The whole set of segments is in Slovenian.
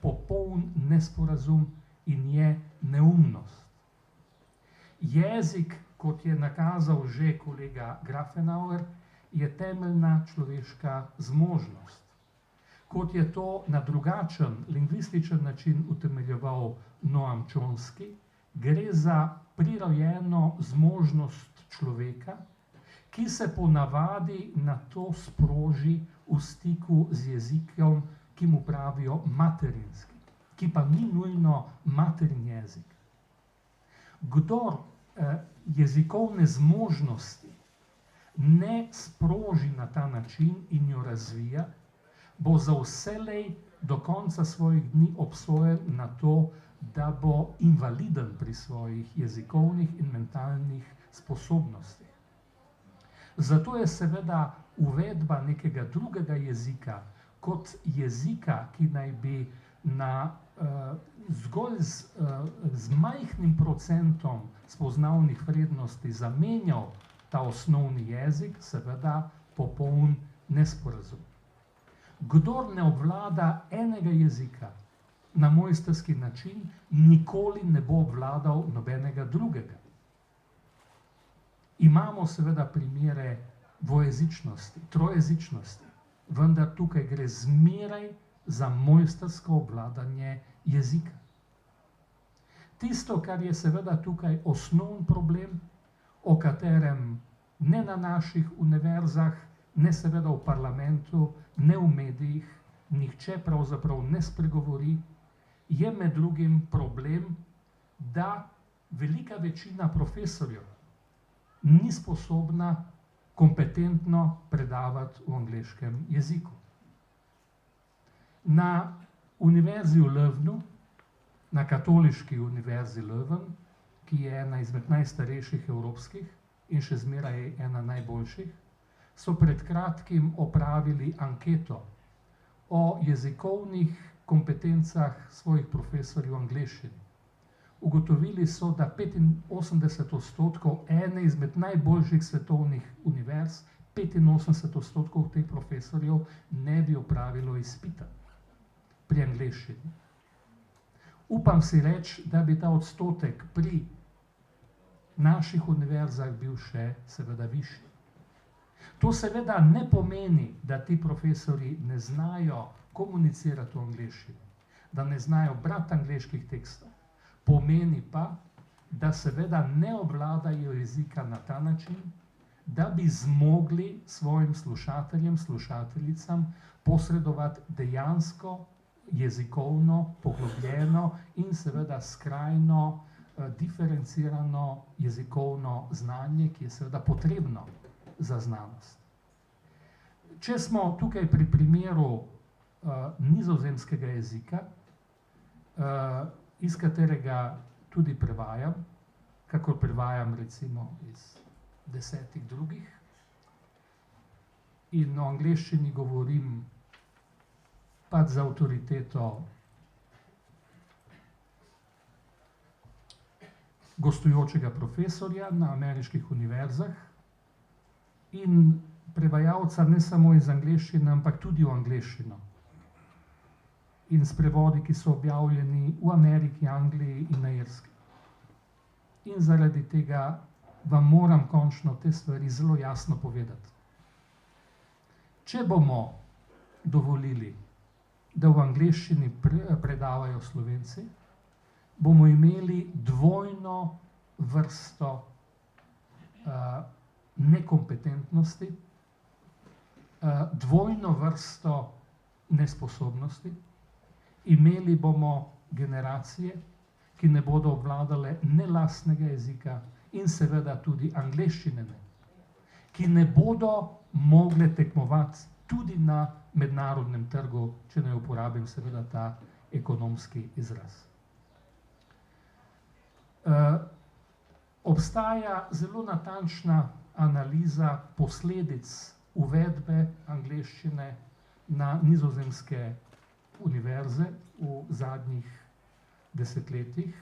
popoln nesporazum in je neumnost. Jezik, kot je nakazal že kolega Grafenauer, je temeljna človeška zmožnost. Kot je to na drugačen lingvističen način utemeljeval Noam Chomsky, gre za prirojeno zmožnost človeka, ki se ponavadi na to sproži v stiku z jezikom, ki mu pravijo materinski, ki pa ni nujno materin jezik. Kdor jezikovne zmožnosti ne sproži na ta način in jo razvija, bo za vselej do konca svojih dni obsojen na to, da bo invaliden pri svojih jezikovnih in mentalnih sposobnostih. Zato je seveda uvedba nekega drugega jezika kot jezika, ki naj bi zgolj z majhnim procentom spoznavnih vrednosti zamenjal ta osnovni jezik, seveda popoln nesporazum. Kdor ne obvlada enega jezika na mojstrski način, nikoli ne bo obvladal nobenega drugega. Imamo seveda primere dvojezičnosti, trojezičnosti, vendar tukaj gre zmeraj za mojstrsko obvladanje jezika. Tisto, kar je seveda tukaj osnovni problem, o katerem ne na naših univerzah, ne seveda v parlamentu, ne v medijih, nihče pravzaprav ne spregovori, je med drugim problem, da velika večina profesorjev ni sposobna kompetentno predavati v angleškem jeziku. Na univerzi v Lövnu, na katoliški univerzi Löwen, ki je ena izmed najstarejših evropskih in še zmeraj je ena najboljših, so pred kratkim opravili anketo o jezikovnih kompetencah svojih profesorjev v angleščini. Ugotovili so, da 85% ene izmed najboljših svetovnih univerz, 85% teh profesorjev ne bi opravilo izpita pri angleščini. Upam si reči, da bi ta odstotek pri naših univerzah bil še seveda višji. To seveda ne pomeni, da ti profesorji ne znajo komunicirati v angleščini, da ne znajo brati angleških tekstov. Pomeni pa, da seveda ne obvladajo jezika na ta način, da bi zmogli svojim slušateljem, slušateljicam posredovati dejansko jezikovno, poglobljeno in seveda skrajno diferencirano jezikovno znanje, ki je seveda potrebno za znanost. Če smo tukaj pri primeru nizozemskega jezika, iz katerega tudi prevajam, kakor prevajam recimo iz 10 drugih, in o angleščini govorim pač z avtoriteto gostujočega profesorja na ameriških univerzah in prevajalca ne samo iz angleščine, ampak tudi v angleščino. In s prevodi, ki so objavljeni v Ameriki, Angliji in na Irskem. In zaradi tega vam moram končno te stvari zelo jasno povedati. Če bomo dovolili, da v angleščini predavajo Slovenci, bomo imeli dvojno vrsto nekompetentnosti, dvojno vrsto nesposobnosti. Imeli bomo generacije, ki ne bodo obvladale ne lastnega jezika in seveda tudi angleščine ne, ki ne bodo mogle tekmovati tudi na mednarodnem trgu, če ne uporabim seveda ta ekonomski izraz. Obstaja zelo natančna analiza posledic uvedbe angleščine na nizozemske univerze v zadnjih desetletjih.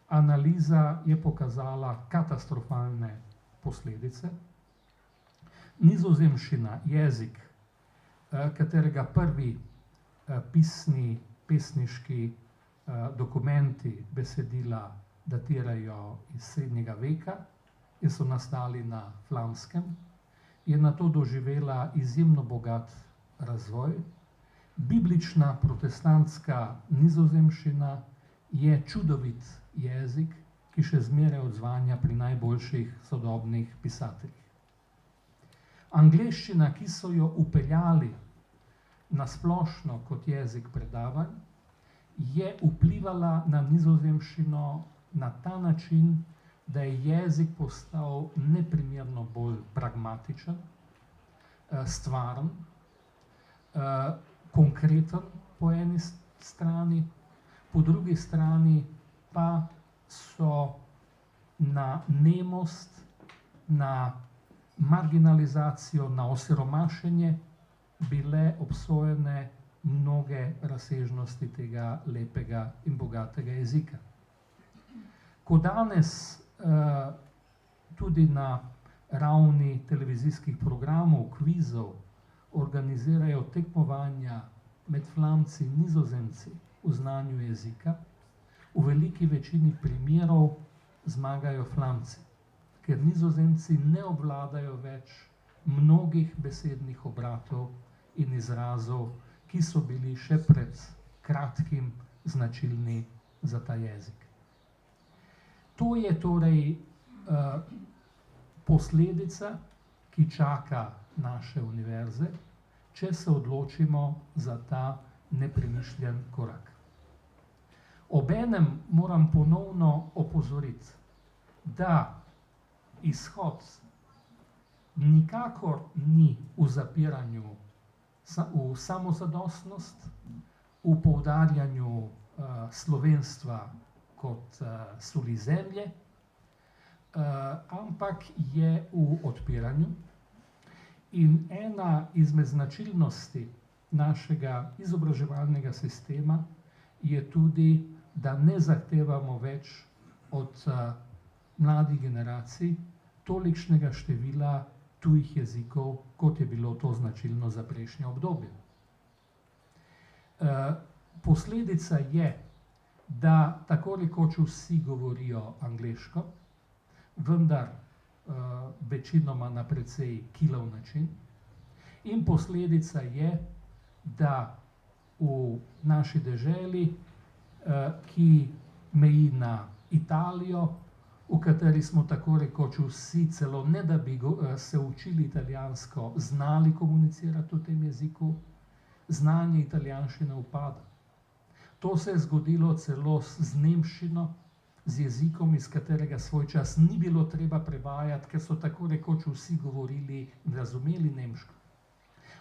Analiza je pokazala katastrofalne posledice. Nizozemščina, jezik, katerega prvi pisni pesniški dokumenti, besedila datirajo iz srednjega veka in so nastali na flamskem, je nato doživela izjemno bogat razvoj. Biblična protestantska nizozemščina je čudovit jezik, ki še zmeraj odzvanja pri najboljših sodobnih pisateljih. Angleščina, ki so jo vpeljali na splošno kot jezik predavanj, je vplivala na nizozemščino na ta način, da je jezik postal neprimerno bolj pragmatičen, stvaren, konkreten po eni strani, po drugi strani pa so na nemost, na marginalizacijo, na osiromašenje bile obsojene mnoge razsežnosti tega lepega in bogatega jezika. Ko danes tudi na ravni televizijskih programov, kvizov, organizirajo tekmovanja med Flamci in Nizozemci v znanju jezika, v veliki večini primerov zmagajo Flamci, ker Nizozemci ne obvladajo več mnogih besednih obratov in izrazov, ki so bili še pred kratkim značilni za ta jezik. To je torej posledica, ki čaka naše univerze, če se odločimo za ta nepremišljen korak. Obenem moram ponovno opozoriti, da izhod nikakor ni v zapiranju v samozadostnost, v poudarjanju slovenstva kot soli zemlje, ampak je v odpiranju. In ena izmed značilnosti našega izobraževalnega sistema je tudi, da ne zahtevamo več od mladih generacij tolikšnega števila tujih jezikov, kot je bilo to značilno za prejšnje obdobje. Posledica je, da tako rekoč vsi govorijo angleško, vendar večinoma na precej kilav način. In posledica je, da v naši deželi, ki meji na Italijo, v kateri smo tako rekoč vsi, celo ne da bi se učili italijansko, znali komunicirati v tem jeziku, znanje italijanščine upada. To se je zgodilo celo z nemščino, z jezikom, iz katerega svoj čas ni bilo treba prevajati, ker so tako rekoč vsi govorili in razumeli nemško.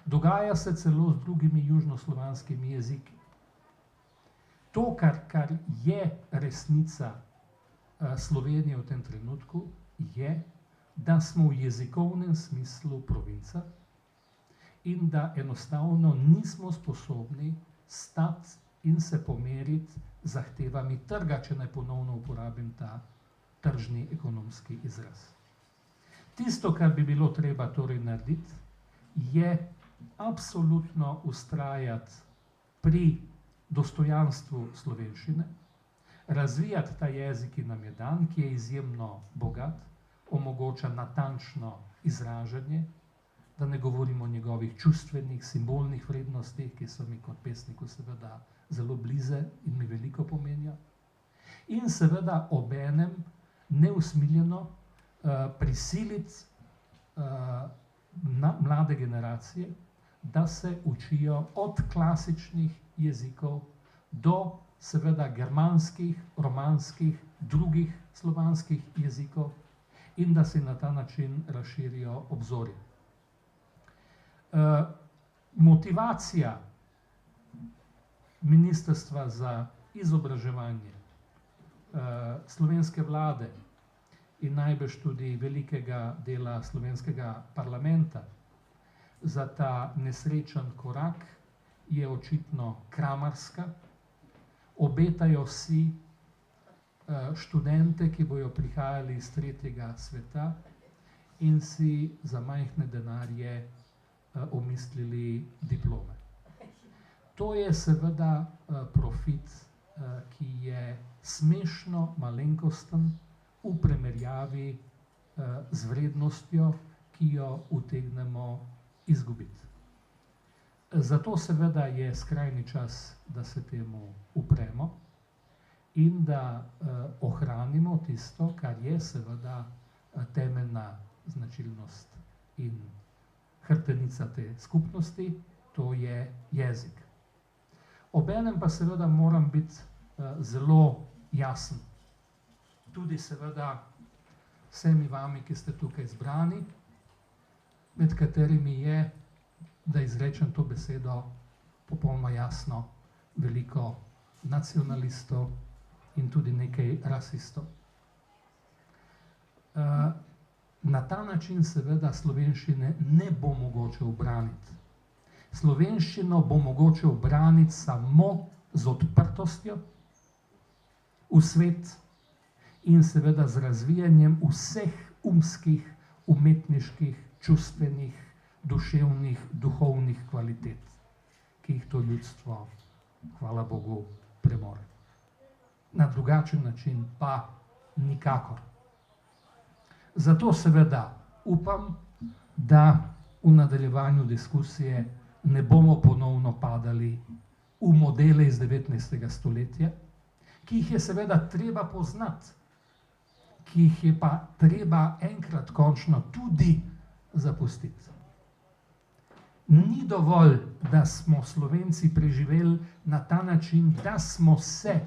Dogaja se celo z drugimi južnoslovanskimi jeziki. To, kar je resnica Slovenije v tem trenutku, je, da smo v jezikovnem smislu provinca in da enostavno nismo sposobni stati in se pomeriti z zahtevami trga, če naj ponovno uporabim ta tržni ekonomski izraz. Tisto, kar bi bilo treba torej narediti, je absolutno vztrajati pri dostojanstvu slovenščine, razvijati ta jezik, ki nam je dan, ki je izjemno bogat, omogoča natančno izražanje, da ne govorimo o njegovih čustvenih, simbolnih vrednostih, ki so mi kot pesniku seveda zelo blize in mi veliko pomenijo. In seveda obenem neusmiljeno prisiliti mlade generacije, da se učijo od klasičnih jezikov do seveda germanskih, romanskih, drugih slovanskih jezikov in da si na ta način razširijo obzorje. Motivacija Ministrstva za izobraževanje, slovenske vlade in najbrž tudi velikega dela slovenskega parlamenta za ta nesrečen korak je očitno kramarska. Obetajo si študente, ki bojo prihajali iz tretjega sveta in si za majhne denarje omislili diplome. To je seveda profit, ki je smešno malenkosten v primerjavi z vrednostjo, ki jo utegnemo izgubiti. Zato seveda je skrajni čas, da se temu upremo in da ohranimo tisto, kar je seveda temeljna značilnost in hrbtenica te skupnosti, to je jezik. Obenem pa seveda moram biti zelo jasen. Tudi seveda vsemi vami, ki ste tukaj zbrani, med katerimi je, da izrečem to besedo popolnoma jasno, veliko nacionalistov in tudi nekaj rasistov. Na ta način seveda slovenščine ne bo mogoče ubraniti. Slovenščino bo mogoče ubraniti samo z odprtostjo v svet in seveda z razvijanjem vseh umskih, umetniških, čustvenih, duševnih, duhovnih kvalitet, ki jih to ljudstvo, hvala Bogu, premore. Na drugačen način pa nikakor. Zato seveda upam, da v nadaljevanju diskusije ne bomo ponovno padali v modele iz 19. stoletja, ki jih je seveda treba poznati, ki jih je pa treba enkrat končno tudi zapustiti. Ni dovolj, da smo Slovenci preživeli na ta način, da smo se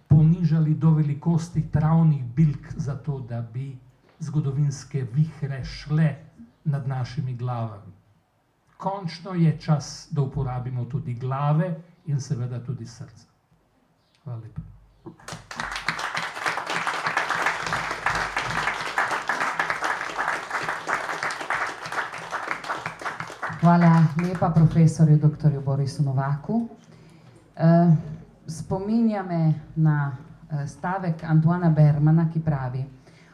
ponižali do velikosti travnih bilk za to, da bi zgodovinske vihre šle nad našimi glavami. Končno je čas, da uporabimo tudi glave in seveda tudi srce. Hvala lepa. Hvala lepa profesorju dr. Borisu Novaku. Spominja me na stavek Antoana Bermana, ki pravi: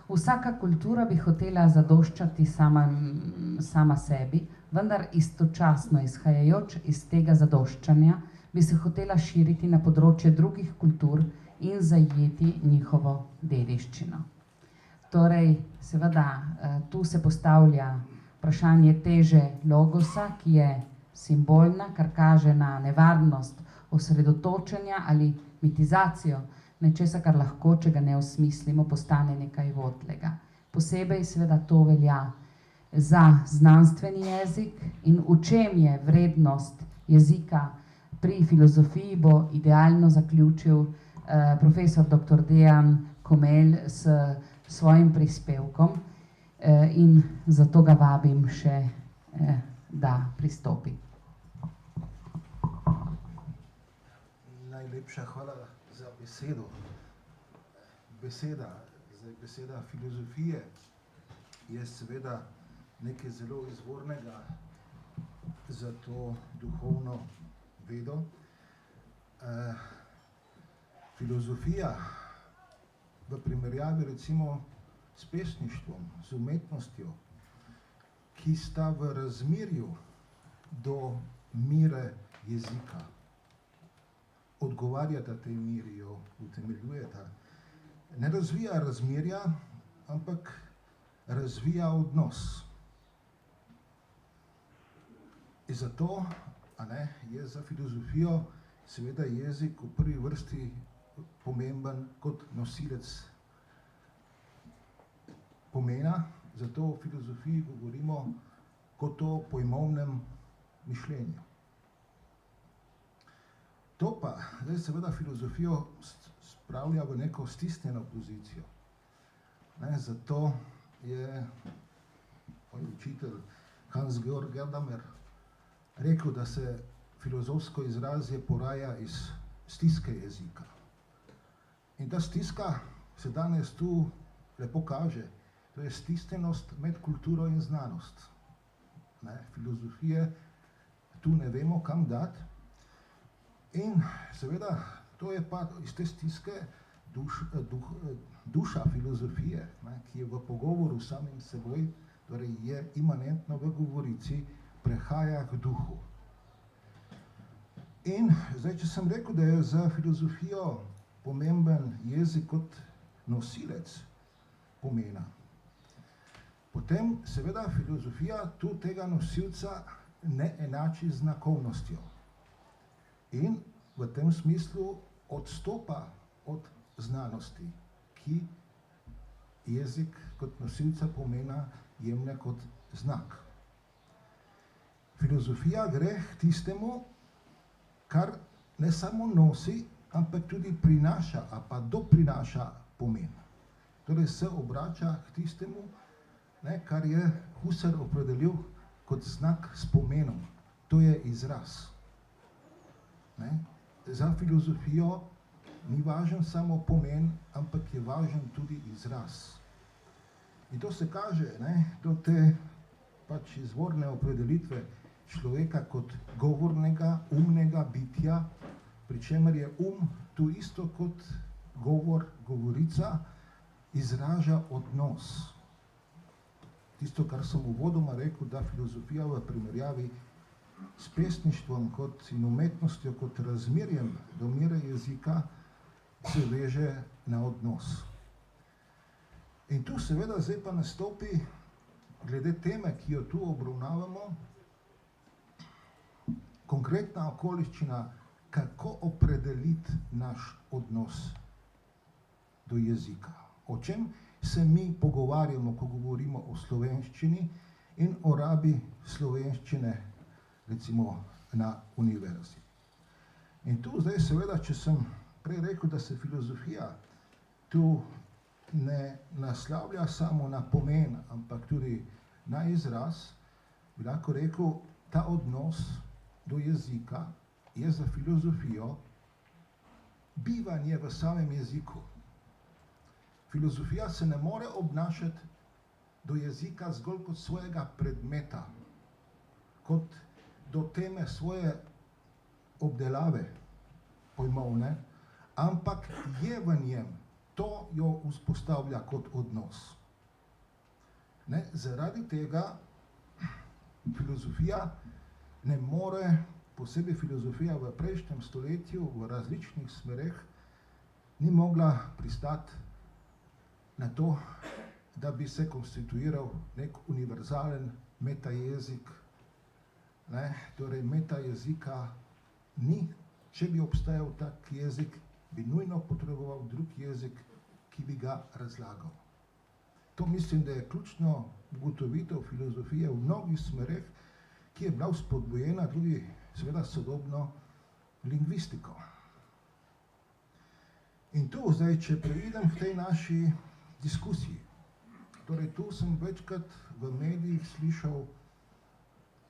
vsaka kultura bi hotela zadoščati sama sebi, vendar istočasno izhajajoč iz tega zadoščanja bi se hotela širiti na področje drugih kultur in zajeti njihovo dediščino. Torej, seveda, tu se postavlja vprašanje teže logosa, ki je simbolna, kar kaže na nevarnost osredotočenja ali mitizacijo nečesa, kar lahko, če ga ne osmislimo, postane nekaj votlega. Posebej seveda to velja za znanstveni jezik in v čem je vrednost jezika pri filozofiji, bo idealno zaključil profesor dr. Dejan Komelj s svojim prispevkom in zato ga vabim še, da pristopi. Najlepša hvala za besedo. Beseda filozofije je seveda nekaj zelo izvornega za to duhovno vedo. Filozofija v primerjavi recimo s pesništvom, z umetnostjo, ki sta v razmerju do mire jezika, odgovarjata tej miri, jo utemeljujeta. Ne razvija razmerja, ampak razvija odnos. In zato je za filozofijo seveda jezik v prvi vrsti pomemben kot nosilec pomena, zato o filozofiji govorimo kot o pojmovnem mišljenju. To pa zdaj seveda filozofijo spravlja v neko stisnjeno pozicijo. Zato je moj učitelj Hans-Georg Gadamer rekel, da se filozofsko izrazje poraja iz stiske jezika. In ta stiska se danes tu lepo kaže. To je stisnjenost med kulturo in znanost. Filozofije tu ne vemo, kam dati. In seveda, to je pa iz te stiske duša filozofije, ki je v pogovoru samim seboj, torej je imanentno v govorici, prehaja k duhu. In zdaj, če sem rekel, da je za filozofijo pomemben jezik kot nosilec pomena, potem seveda filozofija tu tega nosilca ne enači z znakovnostjo. In v tem smislu odstopa od znanosti, ki jezik kot nosilca pomena jemlje kot znak. Filozofija gre k tistemu, kar ne samo nosi, ampak tudi prinaša, a pa doprinaša pomen. Torej se obrača k tistemu, kar je Husserl opredelil kot znak s pomenom. To je izraz. Za filozofijo ni važen samo pomen, ampak je važen tudi izraz. In to se kaže do te izvorne opredelitve človeka kot govornega, umnega bitja, pri čemer je tu isto kot govor, govorica, izraža odnos. Tisto, kar sem uvodoma rekel, da filozofija v primerjavi s pesništvom in umetnostjo kot razmerjem do mere jezika se veže na odnos. In tu seveda zdaj pa nastopi, glede teme, ki jo tu obravnavamo, konkretna okoliščina, kako opredeliti naš odnos do jezika. O čem se mi pogovarjamo, ko govorimo o slovenščini in o rabi slovenščine, recimo na univerzi. In tu zdaj seveda, če sem prej rekel, da se filozofija tu ne naslavlja samo na pomen, ampak tudi na izraz, bi lahko rekel, ta odnos do jezika je za filozofijo bivanje v samem jeziku. Filozofija se ne more obnašati do jezika zgolj kot svojega predmeta, kot do teme svoje obdelave pojmovne, ampak je v njem, to jo vzpostavlja kot odnos. Zaradi tega filozofija ne more, posebej filozofija v prejšnjem stoletju, v različnih smereh, ni mogla pristati na to, da bi se konstituiral nek univerzalen metajezik. Torej, metajezika ni, če bi obstajal tak jezik, bi nujno potreboval drug jezik, ki bi ga razlagal. To mislim, da je ključno ugotovitev filozofije v mnogih smereh, ki je bila vzpodbujena tudi seveda sodobno lingvistiko. In tu zdaj, če preidem k tej naši diskusiji, torej tu sem večkrat v medijih slišal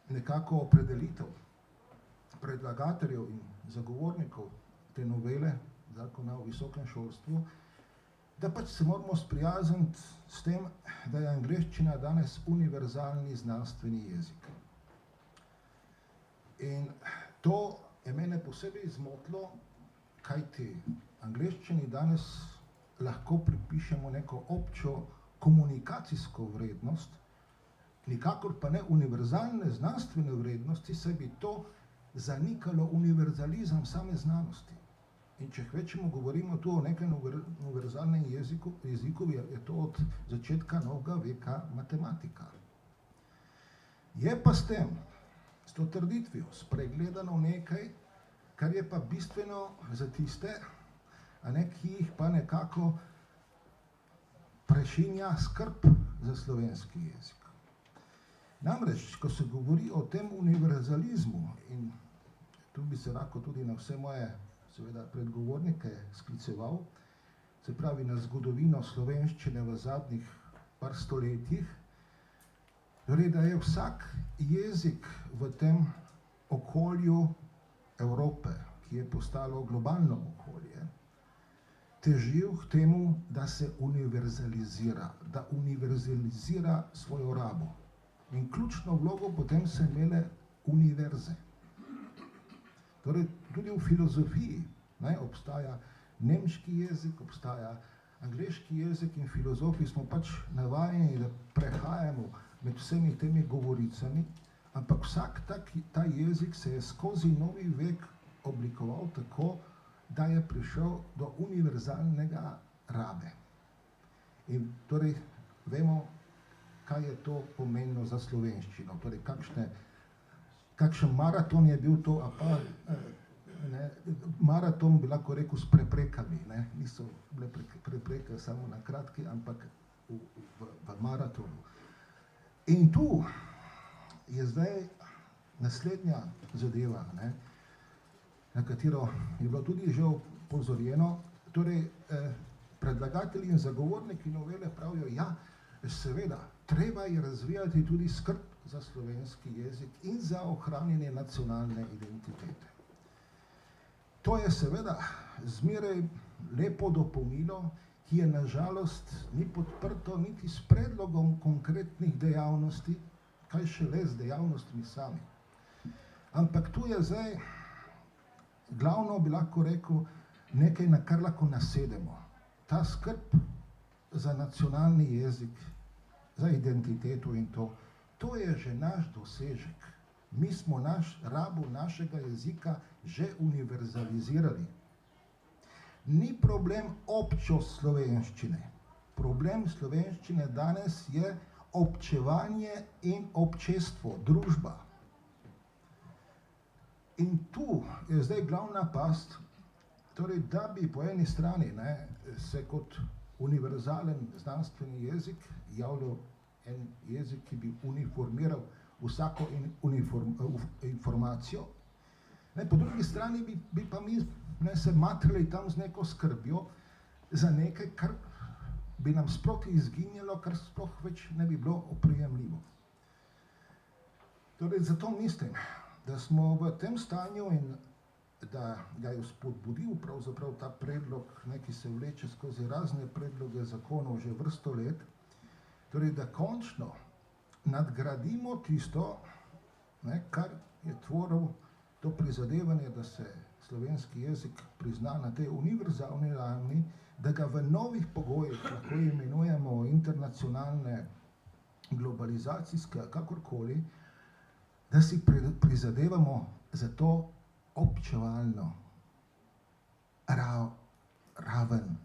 nekako opredelitev predlagateljev in zagovornikov te novele Zakona o visokem šolstvu, da se moramo sprijazniti s tem, da je angleščina danes univerzalni znanstveni jezik. In to je mene posebej zmotilo, kajti angleščini danes lahko pripišemo neko občo komunikacijsko vrednost, nikakor pa ne univerzalne znanstvene vrednosti, saj bi to zanikalo univerzalizem same znanosti. In če kvečemo govorimo tu o nekem univerzalnem jeziku, je to od začetka novega veka matematika. Je pa s tem, s to trditvijo, spregledano nekaj, kar je pa bistveno za tiste, ki jih pa nekako prešinja skrb za slovenski jezik. Namreč, ko se govori o tem univerzalizmu, in tu bi se lahko tudi na vse moje seveda predgovornike skliceval, se pravi na zgodovino slovenščine v zadnjih par stoletjih, torej da je vsak jezik v tem okolju Evrope, ki je postalo globalno okolje, težil k temu, da se univerzalizira, da univerzalizira svojo rabo. In ključno vlogo potem so imele univerze. Torej, tudi v filozofiji obstaja nemški jezik, obstaja angleški jezik in filozofi smo navajeni, da prehajamo med vsemi temi govoricami, ampak vsak ta jezik se je skozi novi vek oblikoval tako, da je prišel do univerzalnega rabe. In torej vemo, kaj je to pomenilo za slovenščino, torej kakšen maraton je bil to, maraton bi lahko rekel s preprekami, niso bile prepreke samo na kratki, ampak v maratonu. In tu je zdaj naslednja zadeva, na katero je bilo tudi že opozorjeno, torej predlagatelji in zagovorniki novele pravijo, ja, seveda, treba je razvijati tudi skrb za slovenski jezik in za ohranjanje nacionalne identitete. To je seveda zmeraj lepo dopolnilo, ki je nažalost ni podprto niti s predlogom konkretnih dejavnosti, kaj šele z dejavnostmi sami. Ampak tu je zdaj glavno, bi lahko rekel, nekaj, na kar lahko nasedemo. Ta skrb za nacionalni jezik, za identiteto in to je že naš dosežek. Mi smo rabo našega jezika že univerzalizirali. Ni problem občost slovenščine. Problem slovenščine danes je občevanje in občestvo, družba. In tu je zdaj glavna past, torej, da bi po eni strani se kot univerzalen znanstveni jezik javljal en jezik, ki bi uniformiral vsako informacijo. Po drugi strani bi pa mi se matrali tam z neko skrbjo za nekaj, kar bi nam sploh izginjalo, kar sploh več ne bi bilo oprijemljivo. Torej, zato mislim, da smo v tem stanju in da ga je spodbudil pravzaprav ta predlog, ki se vleče skozi razne predloge zakonov že vrsto let, torej, da končno nadgradimo tisto, kar je tvoril to prizadevanje, da se slovenski jezik prizna na tej univerzalni ravni, da ga v novih pogojih lahko imenujemo internacionalne, globalizacijske, kakorkoli, da si prizadevamo za to občevalno raven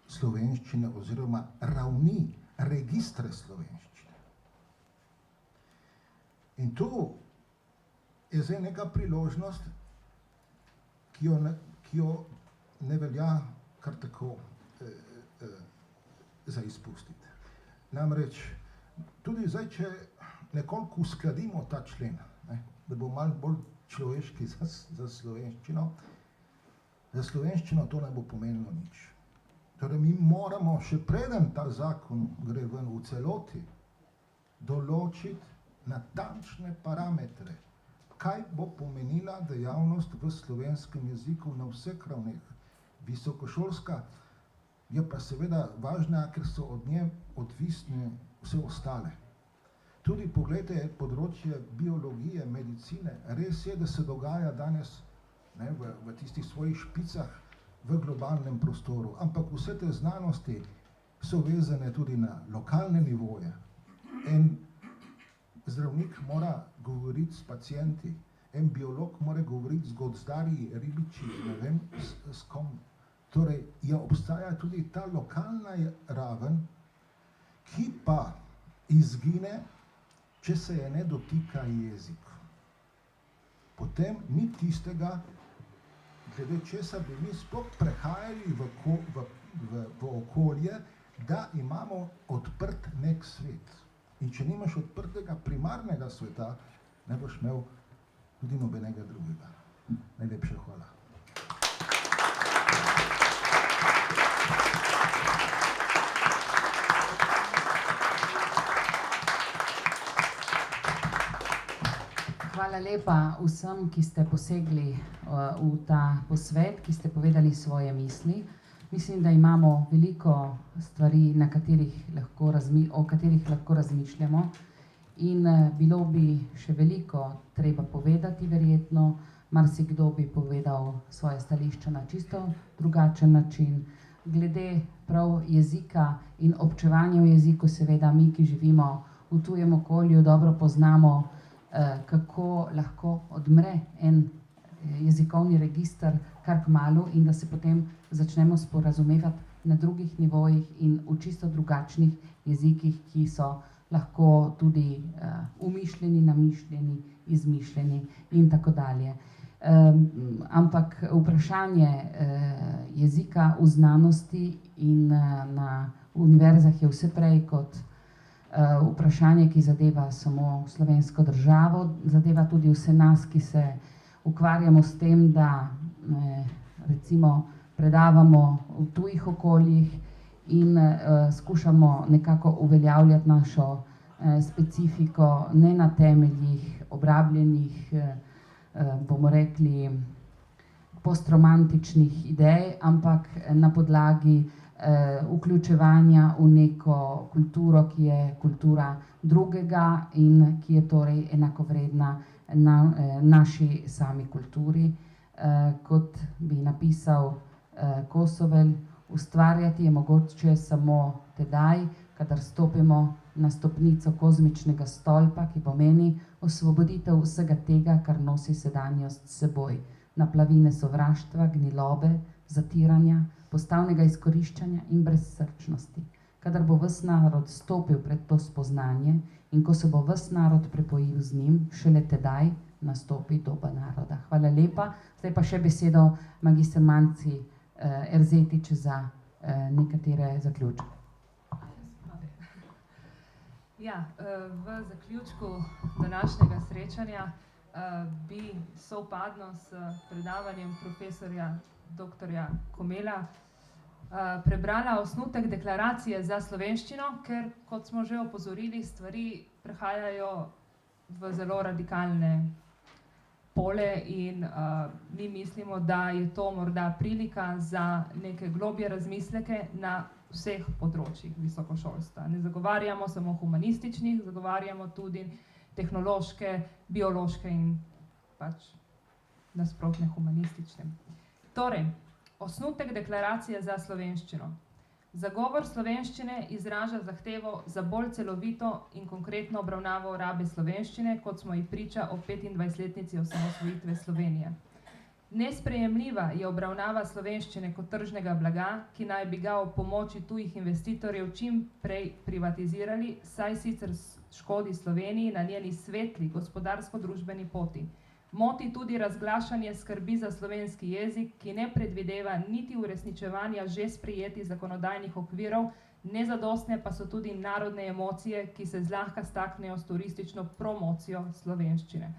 slovenščine oziroma ravni registre slovenščine. In tu je zdaj neka priložnost, ki jo ne velja kar tako za izpustiti. Namreč, tudi zdaj, če nekoliko uskladimo ta člen, da bo malo bolj človeški za slovenščino, za slovenščino to ne bo pomenilo nič. Torej, mi moramo, še preden ta zakon gre ven v celoti, določiti natančne parametre, kaj bo pomenila dejavnost v slovenskem jeziku na vseh ravneh. Visokošolska je pa seveda važna, ker so od nje odvisne vse ostale. Tudi poglejte področje biologije, medicine. Res je, da se dogaja danes v tistih svojih špicah v globalnem prostoru, ampak vse te znanosti so vezane tudi na lokalne nivoje. En zdravnik mora govoriti s pacienti, en biolog mora govoriti z gozdarji, ribiči, ne vem s kom. Torej, obstaja tudi ta lokalna raven, ki pa izgine, če se je ne dotika jezik. Potem ni tistega, glede česa bi mi sploh prehajali v okolje, da imamo odprt nek svet. In če nimaš odprtega primarnega sveta, ne boš imel tudi nobenega drugega. Najlepša hvala. Hvala lepa vsem, ki ste posegli v ta posvet, ki ste povedali svoje misli. Mislim, da imamo veliko stvari, o katerih lahko razmišljamo, in bilo bi še veliko treba povedati, verjetno. Marsikdo bi povedal svoje stališče na čisto drugačen način. Glede prav jezika in občevanja v jeziku, seveda mi, ki živimo v tujem okolju, dobro poznamo, kako lahko odmre en jezikovni register kar kmalu in da se potem začnemo sporazumevati na drugih nivojih in v čisto drugačnih jezikih, ki so lahko tudi umišljeni, namišljeni, izmišljeni in tako dalje. Ampak vprašanje jezika v znanosti in na univerzah je vse prej kot vprašanje, ki zadeva samo slovensko državo, zadeva tudi vse nas, ki se ukvarjamo s tem, da recimo predavamo v tujih okoljih in skušamo nekako uveljavljati našo specifiko ne na temeljih obrabljenih, bomo rekli, postromantičnih idej, ampak na podlagi vključevanja v neko kulturo, ki je kultura drugega in ki je torej enakovredna naši sami kulturi. Kot bi napisal Kosovel, ustvarjati je mogoče samo tedaj, kadar stopimo na stopnico kozmičnega stolpa, ki pomeni osvoboditev vsega tega, kar nosi sedanjost s seboj. Naplavine sovraštva, gnilobe, zatiranja, postavnega izkoriščanja in brezsrčnosti. Kadar bo ves narod stopil pred to spoznanje in ko se bo ves narod prepojil z njim, šele tedaj nastopi doba naroda. Hvala lepa. Zdaj pa še besedo magister Manci Erzetič za nekatere zaključke. Ja, v zaključku današnjega srečanja bi sovpadno s predavanjem profesorja dr. Komela prebrala osnutek deklaracije za slovenščino, ker, kot smo že opozorili, stvari prehajajo v zelo radikalne pole in mi mislimo, da je to morda prilika za neke globje razmisleke na vseh področjih visokošolstva. Ne zagovarjamo samo humanističnih, zagovarjamo tudi tehnološke, biološke in pač nasprotne humanistične. Torej, osnutek deklaracije za slovenščino. Zagovor slovenščine izraža zahtevo za bolj celovito in konkretno obravnavo rabe slovenščine, kot smo ji priča ob 25-letnici osamosvojitve Slovenije. Nesprejemljiva je obravnava slovenščine kot tržnega blaga, ki naj bi ga ob pomoči tujih investitorjev čim prej privatizirali, saj sicer škodi Sloveniji na njeni svetli gospodarsko-družbeni poti. Moti tudi razglašanje skrbi za slovenski jezik, ki ne predvideva niti uresničevanja že sprejetih zakonodajnih okvirov, nezadostne pa so tudi narodne emocije, ki se zlahka staknejo s turistično promocijo slovenščine.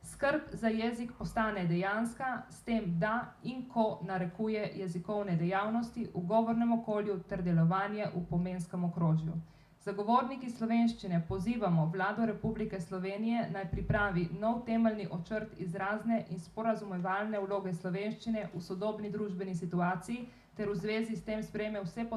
Skrb za jezik postane dejanska, s tem da in ko narekuje jezikovne dejavnosti v govornem okolju ter delovanje v pomenskem okrožju. Zagovorniki slovenščine pozivamo Vlado Republike Slovenije naj pripravi nov temeljni načrt izrazne in sporazumevalne vloge slovenščine v sodobni družbeni situaciji ter v zvezi s tem sprejme vse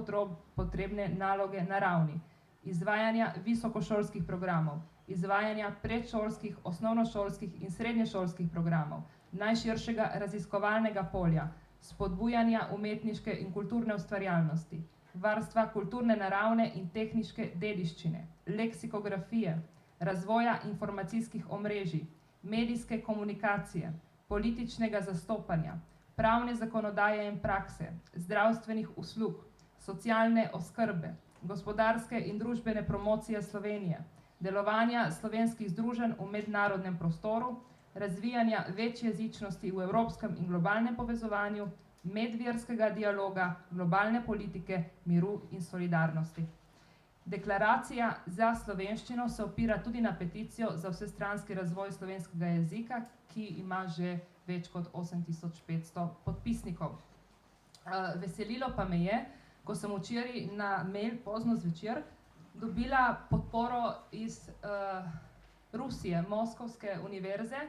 potrebne naloge na ravni izvajanja visokošolskih programov, izvajanja predšolskih, osnovnošolskih in srednješolskih programov, najširšega raziskovalnega polja, spodbujanja umetniške in kulturne ustvarjalnosti, varstva kulturne naravne in tehniške dediščine, leksikografije, razvoja informacijskih omrežij, medijske komunikacije, političnega zastopanja, pravne zakonodaje in prakse, zdravstvenih uslug, socialne oskrbe, gospodarske in družbene promocije Slovenije, delovanja slovenskih združenj v mednarodnem prostoru, razvijanja večjezičnosti v evropskem in globalnem povezovanju, medverskega dialoga, globalne politike, miru in solidarnosti. Deklaracija za slovenščino se opira tudi na peticijo za vsestranski razvoj slovenskega jezika, ki ima že več kot 8500 podpisnikov. Veselilo pa me je, ko sem včeraj na mail pozno zvečer dobila podporo iz Rusije, Moskovske univerze,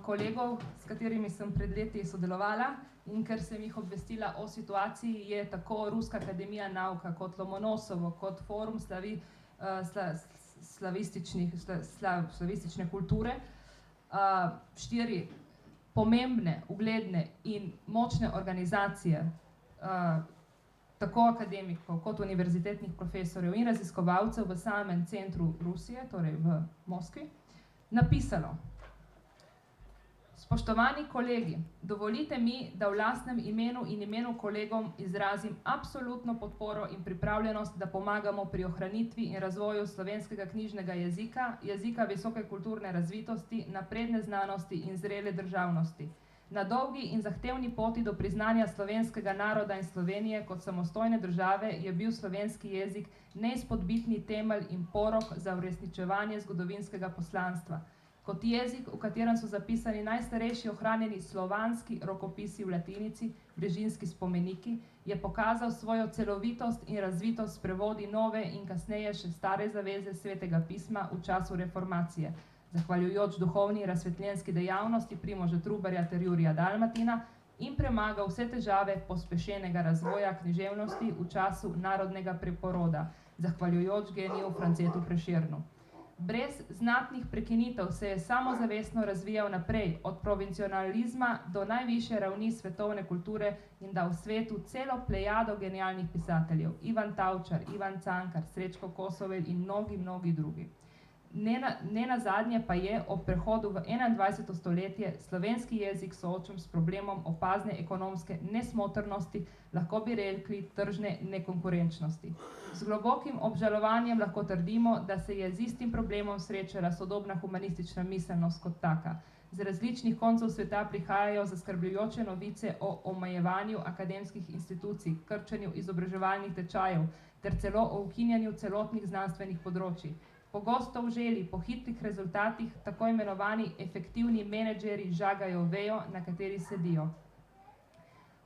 kolegov, s katerimi sem pred leti sodelovala, in ker sem jih obvestila o situaciji, je tako Ruska akademija nauka kot Lomonosovo, kot Forum slavistične kulture, 4 pomembne, ugledne in močne organizacije, tako akademikov kot univerzitetnih profesorjev in raziskovalcev v samem centru Rusije, torej v Moskvi, napisalo: Spoštovani kolegi, dovolite mi, da v lastnem imenu in imenu kolegom izrazim absolutno podporo in pripravljenost, da pomagamo pri ohranitvi in razvoju slovenskega knjižnega jezika, jezika visoke kulturne razvitosti, napredne znanosti in zrele državnosti. Na dolgi in zahtevni poti do priznanja slovenskega naroda in Slovenije kot samostojne države je bil slovenski jezik neizpodbitni temelj in porok za uresničevanje zgodovinskega poslanstva. Kot jezik, v katerem so zapisani najstarejši ohranjeni slovanski rokopisi v latinici, brežinski spomeniki, je pokazal svojo celovitost in razvitost s prevodi nove in kasneje še stare zaveze svetega pisma v času reformacije, zahvaljujoč duhovni razsvetljenski dejavnosti Primoža Trubarja ter Jurija Dalmatina in premagal vse težave pospešenega razvoja književnosti v času narodnega preporoda, zahvaljujoč geniju Francetu Prešernu. Brez znatnih prekinitev se je samozavestno razvijal naprej, od provincionalizma do najvišje ravni svetovne kulture in dal svetu celo plejado genialnih pisateljev, Ivan Tavčar, Ivan Cankar, Srečko Kosovel in mnogi drugi. Nenazadnje pa je ob prehodu v 21. stoletje slovenski jezik soočen s problemom opazne ekonomske nesmotrnosti, lahko bi rekli tržne nekonkurenčnosti. Z globokim obžalovanjem lahko trdimo, da se je z istim problemom srečala sodobna humanistična miselnost kot taka. Z različnih koncev sveta prihajajo zaskrbljujoče novice o omejevanju akademskih institucij, krčenju izobraževalnih tečajev ter celo o ukinjanju celotnih znanstvenih področij. Pogosto v želji po hitrih rezultatih tako imenovani efektivni menedžeri žagajo vejo, na kateri sedijo.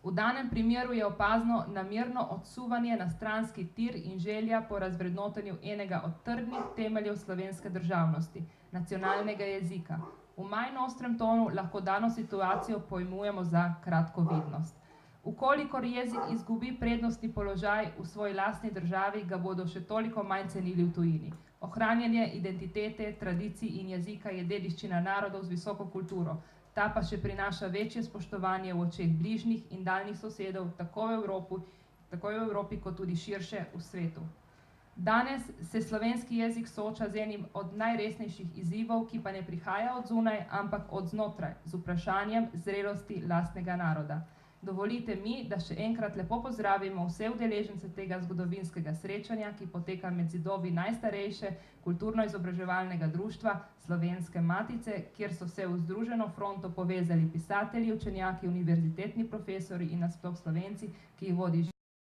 V danem primeru je opazno namerno odsuvanje na stranski tir in želja po razvrednotenju enega od trdnih temeljev slovenske državnosti, nacionalnega jezika. V manj ostrem tonu lahko dano situacijo pojmujemo za kratkovidnost. Ukolikor jezik izgubi prednostni položaj v svoji lastni državi, ga bodo še toliko manj cenili v tujini. Ohranjanje identitete, tradicij in jezika je dediščina narodov z visoko kulturo. Ta pa še prinaša večje spoštovanje v očeh bližnjih in daljnih sosedov, tako v Evropi kot tudi širše v svetu. Danes se slovenski jezik sooča z enim od najresnejših izzivov, ki pa ne prihaja od zunaj, ampak od znotraj, z vprašanjem zrelosti lastnega naroda. Dovolite mi, da še enkrat lepo pozdravimo vse udeležence tega zgodovinskega srečanja, ki poteka med zidovi najstarejše kulturno-izobraževalnega društva Slovenske matice, kjer so se v združeno fronto povezali pisatelji, učenjaki, univerzitetni profesori in nasploh Slovenci, ki jih vodi